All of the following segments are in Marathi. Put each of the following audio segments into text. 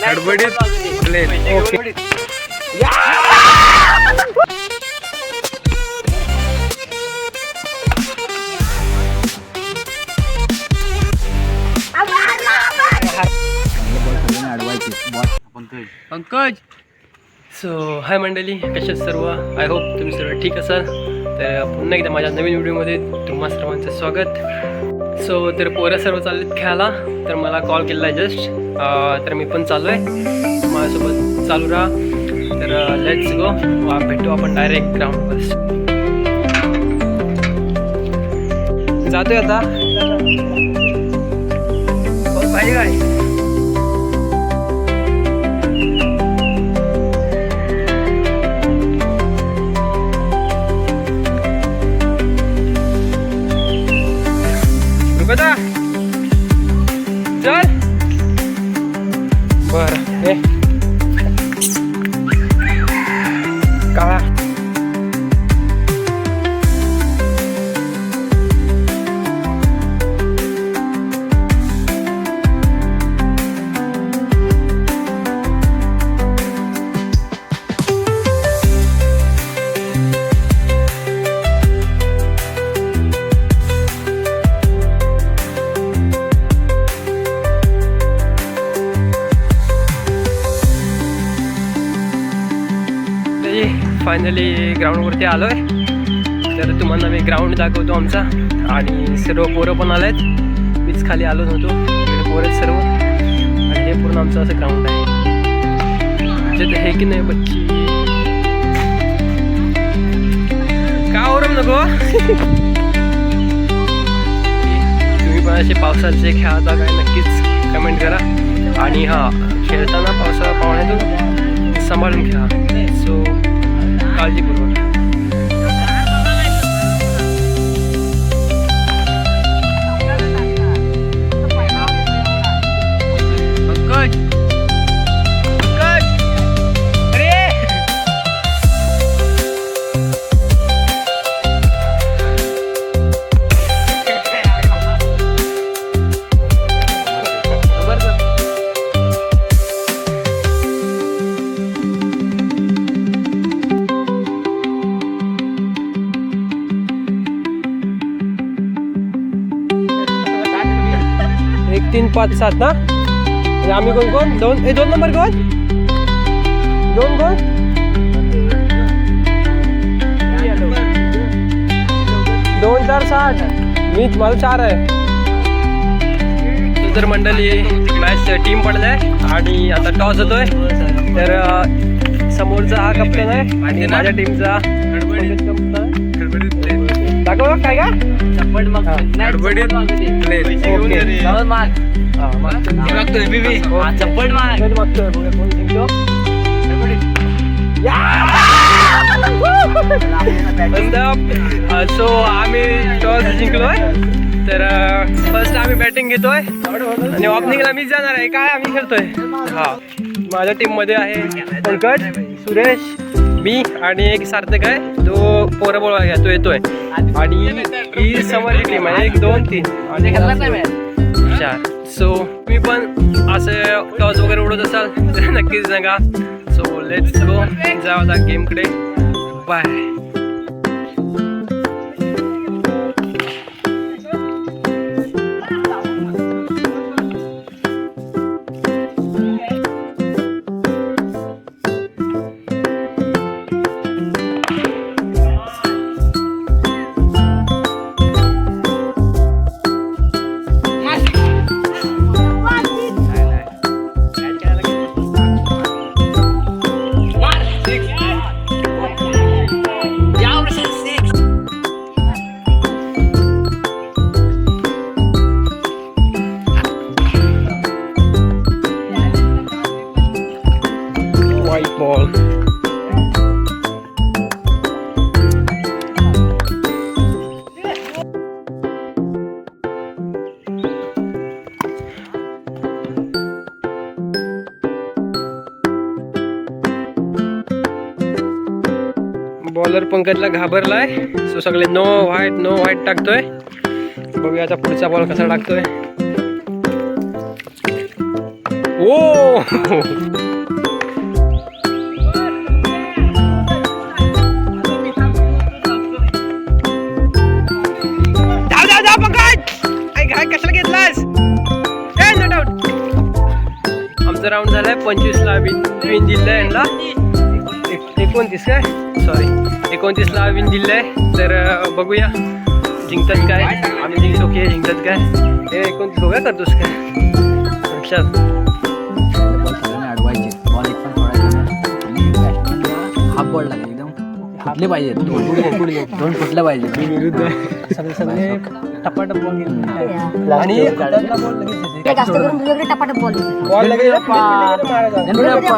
गडबडीत प्लेन. ओके. पंकज. सो हाय मंडळी, कशा सर्व. आय होप तुम्ही सर्व ठीक असाल. तर पुन्हा एकदा माझ्या नवीन व्हिडिओमध्ये तुम्हा सर्वांचं स्वागत. सो तर पोरं सर्व चाललेत खेळायला, तर मला कॉल केलेला आहे जस्ट. तर मी पण चालू आहे, माझ्यासोबत चालू राहा. तर लेट्स गो. भेटू आपण डायरेक्ट ग्राउंडवर. जातोय आता. पाहिजे काय बता. चल बर. का फायनली ग्राउंडवरती आलो आहे. तर तुम्हाला मी ग्राउंड दाखवतो आमचा. आणि सर्व पोरं पण आले आहेत. मीच खाली आलो नव्हतो, पोरं सर्व. आणि हे पूर्ण आमचं असं ग्राउंड आहे. जे हे की नाही बच्ची का ओरम नको. तुम्ही पण असे पावसाचे खेळता काय नक्कीच कमेंट करा. आणि हां, खेळताना पावसाळ्यातून सांभाळून खेळा. सो काळजीपूर्वक. पंकज, पंकज, अरे एक 3 5 7 ना. आम्ही कोण दोन नंबर कोण 2 4 60. मीच मला 4 आहे. तर मंडळी मॅच टीम पडलं आहे आणि आता टॉस होतोय. तर समोरचा हा कप्तान आहे आणि माझ्या टीमचा दाखव काय का गडबडीत प्लेन. सो आम्ही टॉस जिंकलोय. तर फर्स्ट आम्ही बॅटिंग घेतोय आणि ओपनिंगला मीच जाणार आहे. काय आम्ही खेळतोय. हा, माझ्या टीम मध्ये आहे पंकज, सुरेश, मी आणि एक सार्थक आहे. तो पोरं बोलवा घ्या, तो येतोय. आणि ही समोरची टीम आहे 1 2 3 आणि 4. सो मी पण असं टॉस वगैरे उडत असाल तर नक्कीच सांगा. So let's go. जाऊ आता गेमकडे. बाय. Ball. बॉलर पंकजला घाबरलाय. सो सगळे नो व्हाईट टाकतोय. बघूया आता पुढचा बॉल कसा टाकतोय. ओ जा पंकज, काय कशाला घेतलास? Not out. आमचा राऊंड झालाय 25ला विन दिलंय यांना. 29 काय सॉरी 29ला विन दिलंय. तर बघूया जिंकतात काय. आम्ही जिंकतो की जिंकतात काय. हे 29 बघूया करतोस काय. लक्षात अडवायचे बॉल एक पण सोडायचा आणि बॅट्समॅनला हाफ बॉल लागेल एकदम फुटले पाहिजे. दोन फुटले पाहिजे. सगळे टपाटप बॉल आणि जास्त करून तुझ्याकडे टपाटप बॉल बॉल लगेच मारायचा.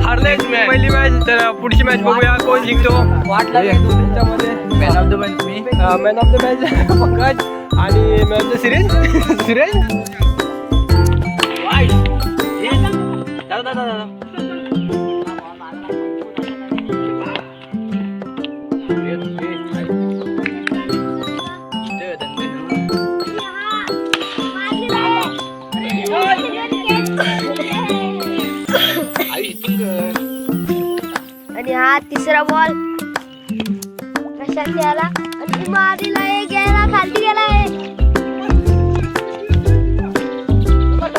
हारले पहिली मॅच. तर पुढची मॅच बघूया कोण जिंकतो. मॅन ऑफ द मॅच मी. Man of the match Pankaj आणि man of the series Suresh. आणि हा तिसरा बॉल कशा खेळाला आणि मारीला गेला खाली गेलाय.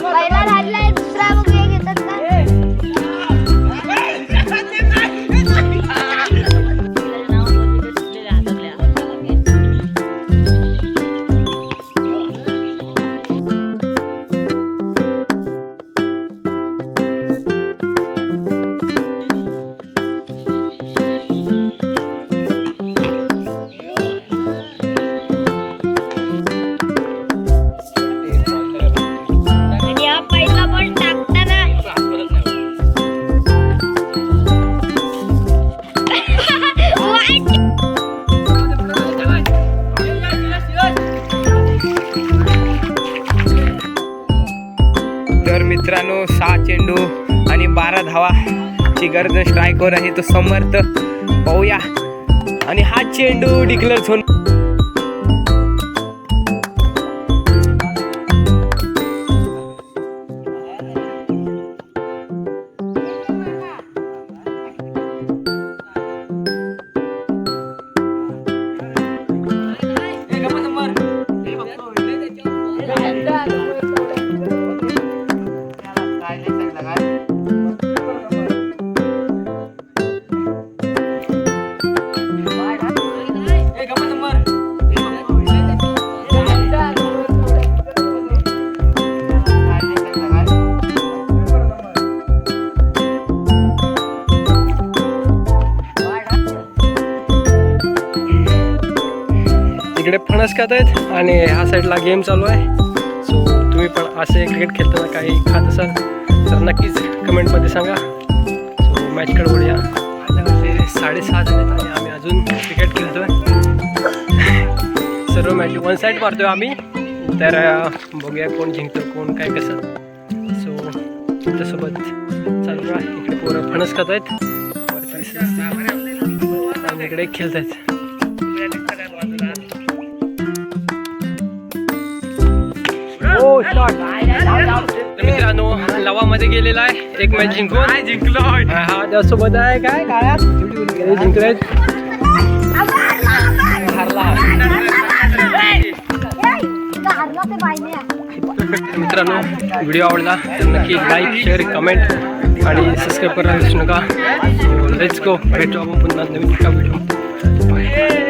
पहिला राहिलाय दुसरा बघूया घेतात का. मित्रांनो 6 चेंडू आणि 12 धावाची गरज स्ट्रायकर आहे तो समर्थ. पाहूया. आणि हा चेंडू डिक्लेअर झोन. नंबर तिकडे फणस खात आहेत आणि ह्या साईडला गेम चालू आहे. सो तुम्ही पण असे क्रिकेट खेळताना काही खात असाल तर नक्कीच कमेंटमध्ये सांगा. सो मॅचकडे बोलूया. 6:30 झालेत आणि आम्ही अजून क्रिकेट खेळतोय. सर्व मॅच वन साईड मारतोय आम्ही. तर बघूया कोण जिंकतो कोण काय कसं. सो तुमच्यासोबत चालू आहे. इकडे पोरं फणस खात आहेत आणि इकडे खेळत आहेत. मित्रांनो लवामध्ये गेलेला आहे. एक मॅच जिंकलो. हा त्यासोबत आहे काय काय जिंकले मित्रांनो व्हिडिओ आवडला तर नक्की लाईक शेअर कमेंट आणि सबस्क्राईब करायला विसरू नका. Let's go. भेटू आपण पुन्हा नवीन एका व्हिडिओ.